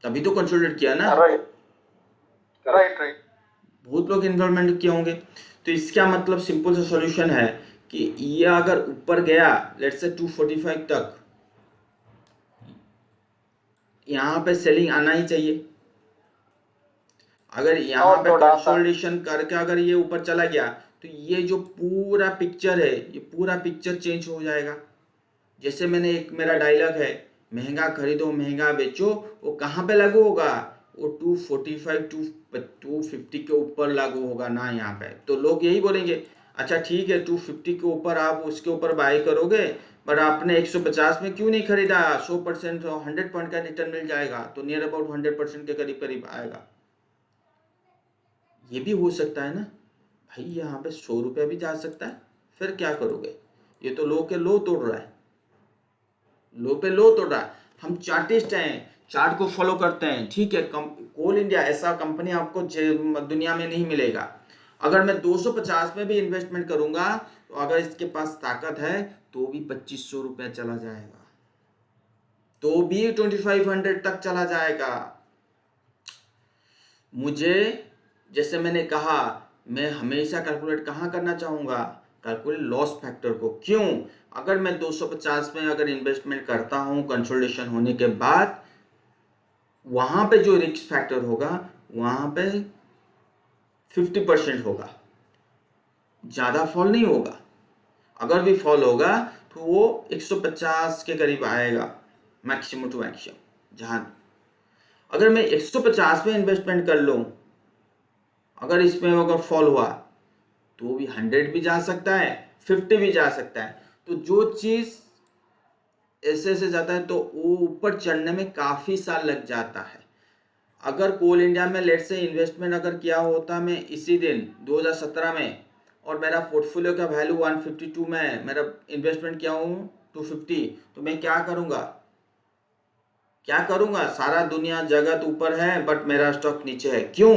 तभी तो कंसोलिडेट किया ना, राइट राइट राइट। बहुत लोग इन्वॉल्वमेंट किए होंगे। तो इसका मतलब सिंपल सा सॉल्यूशन है कि ये अगर ऊपर गया लेट्स से 245 तक, यहाँ पे सेलिंग आना ही चाहिए। अगर यहाँ और पे थोड़ा सा कंसोलिडेशन करके अगर ये ऊपर चला गया तो ये जो पूरा पिक्चर है, ये पूरा पिक्चर चेंज हो जाएगा। जैसे मैंने एक मेरा डायलॉग है, महंगा खरीदो महंगा बेचो, वो कहाँ पे लागू होगा? वो 245 250 के ऊपर लागू होगा ना यहाँ पे। तो लोग यही बोलेंगे अच्छा ठीक है 250 के ऊपर आप उसके ऊपर बाय करोगे, बट आपने 150 में क्यों नहीं खरीदा? 100% 100 पॉइंट का रिटर्न मिल जाएगा, तो नियर अबाउट 100% के करीब करीब आएगा। ये भी हो सकता है ना भाई, यहाँ पे 100 रुपया भी जा सकता है, फिर क्या करोगे? ये तो लो के लो तोड़ रहा है, लो पे लो तोड़ रहा है। हम चार्टिस्ट हैं, चार्ट को फॉलो करते हैं, ठीक है। कोल इंडिया ऐसा कंपनी आपको दुनिया में नहीं मिलेगा। अगर मैं 250 में भी इन्वेस्टमेंट करूंगा तो अगर इसके पास ताकत है तो भी 2500 रुपया चला जाएगा, तो भी 2500 तक चला जाएगा। मुझे जैसे मैंने कहा, मैं हमेशा कैलकुलेट कहाँ करना चाहूँगा? कैलकुलेट लॉस फैक्टर को। क्यों? अगर मैं 250 में अगर इन्वेस्टमेंट करता हूँ कंसोलिडेशन होने के बाद, वहाँ पे जो रिस्क फैक्टर होगा वहाँ पे 50% होगा, ज़्यादा फॉल नहीं होगा। अगर भी फॉल होगा तो वो 150 के करीब आएगा मैक्सिमम टू मैक्सिमम। जहाँ अगर मैं 150 में इन्वेस्टमेंट कर लूँ, अगर इसमें अगर फॉल हुआ तो भी 100 भी जा सकता है, 50 भी जा सकता है। तो जो चीज़ ऐसे ऐसे जाता है तो वो ऊपर चढ़ने में काफ़ी साल लग जाता है। अगर कोल इंडिया में लेट से इन्वेस्टमेंट अगर किया होता मैं इसी दिन 2017 में, और मेरा पोर्टफोलियो का वैल्यू 152 में है, मेरा इन्वेस्टमेंट किया हूँ 250, तो मैं क्या करूँगा? क्या करूँगा? सारा दुनिया जगत ऊपर है बट मेरा स्टॉक नीचे है। क्यों?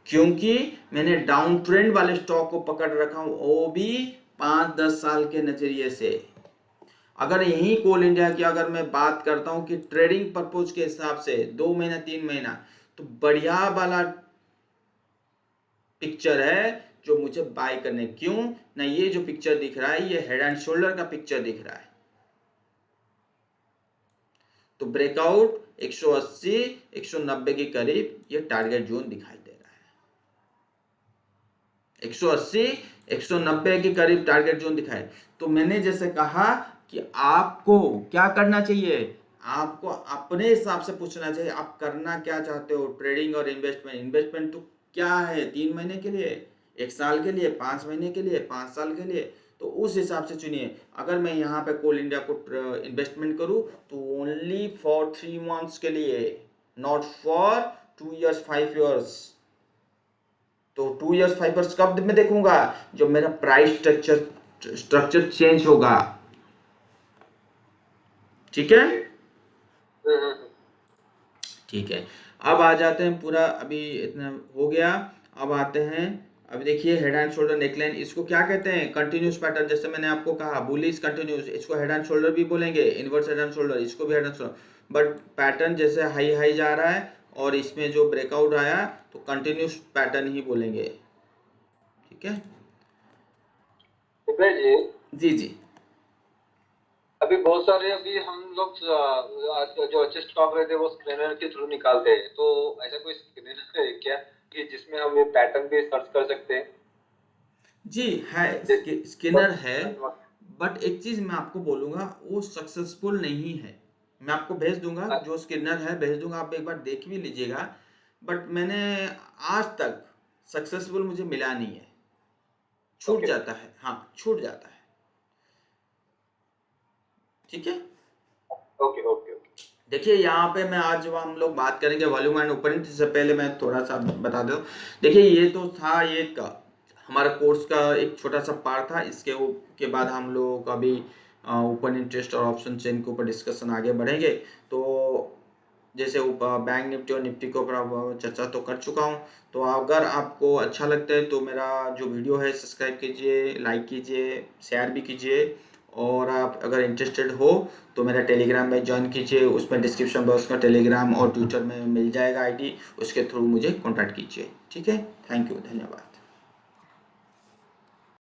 क्योंकि मैंने डाउन ट्रेंड वाले स्टॉक को पकड़ रखा हूँ, वो भी 5-10 साल के नजरिए से। अगर यही कोल इंडिया की अगर मैं बात करता हूँ कि ट्रेडिंग पर्पज के हिसाब से 2 महीना 3 महीना, तो बढ़िया वाला पिक्चर है जो मुझे बाय करने। क्यों ना? ये जो पिक्चर दिख रहा है ये हेड एंड शोल्डर का पिक्चर दिख रहा है, तो ब्रेकआउट 180 190 के करीब ये टारगेट जोन दिखाई दे रहा है। 180 190 के करीब टारगेट जोन दिखाए। तो मैंने जैसे कहा कि आपको क्या करना चाहिए? आपको अपने हिसाब से पूछना चाहिए आप करना क्या चाहते हो। ट्रेडिंग और इन्वेस्टमेंट तो क्या है? 3 महीने के लिए, 1 साल के लिए, 5 महीने के लिए, 5 साल के लिए, तो उस हिसाब से चुनिए। अगर मैं यहाँ पे कोल इंडिया को इन्वेस्टमेंट करूँ तो ओनली फॉर 3 मंथ्स के लिए, नॉट फॉर 2 years 5 years। तो 2 years 5 years कब मैं देखूंगा? जब मेरा प्राइस स्ट्रक्चर चेंज होगा। ठीक है, ठीक है। अब आ जाते हैं, पूरा अभी इतना हो गया। अब आते हैं, अब देखिए हेड एंड शोल्डर नेकलाइन, इसको क्या कहते हैं? Continuous pattern. जैसे मैंने आपको कहा बुलिश कंटिन्यूस, इसको हेड एंड शोल्डर भी बोलेंगे, इनवर्स हेड एंड शोल्डर, इसको भी head and shoulder. But pattern जैसे हाई हाई जा रहा है और इसमें जो ब्रेकआउट आया तो कंटिन्यूस पैटर्न ही बोलेंगे। ठीक है जी जी। अभी बहुत सारे अभी हम लोग जो अच्छे स्टॉक रहते हैं वो स्कैनर के थ्रू निकालते हैं, तो ऐसा कोई स्कैनर है क्या कि जिसमें हम ये पैटर्न भी सर्च कर सकते हैं? जी है, स्किनर है, बट एक चीज मैं आपको बोलूंगा वो सक्सेसफुल नहीं है। मैं आपको भेज दूंगा, जो स्किनर है भेज दूंगा, आप एक बार देख भी लीजिएगा। बट मैंने आज तक सक्सेसफुल मुझे मिला नहीं है, छूट जाता है। हाँ छूट जाता है। ठीक है, ओके ओके ओके। देखिए यहाँ पे मैं आज जब हम लोग बात करेंगे वॉल्यूम एंड ओपनिंग से पहले मैं थोड़ा सा बता दूं। देखिए ये तो था एक हमारा कोर्स का एक छोटा सा पार्ट था। के बाद हम लोग अभी ओपन इंटरेस्ट और ऑप्शन चेन के ऊपर डिस्कशन आगे बढ़ेंगे। तो जैसे बैंक निफ्टी और निफ्टी के ऊपर चर्चा तो कर चुका हूँ। तो अगर आपको अच्छा लगता है तो मेरा जो वीडियो है सब्सक्राइब कीजिए, लाइक कीजिए, शेयर भी कीजिए। और आप अगर इंटरेस्टेड हो तो मेरा टेलीग्राम में ज्वाइन कीजिए, उसमें डिस्क्रिप्शन बॉक्स में टेलीग्राम और ट्विटर में मिल जाएगा आईडी, उसके थ्रू मुझे कॉन्टैक्ट कीजिए। ठीक है, थैंक यू, धन्यवाद।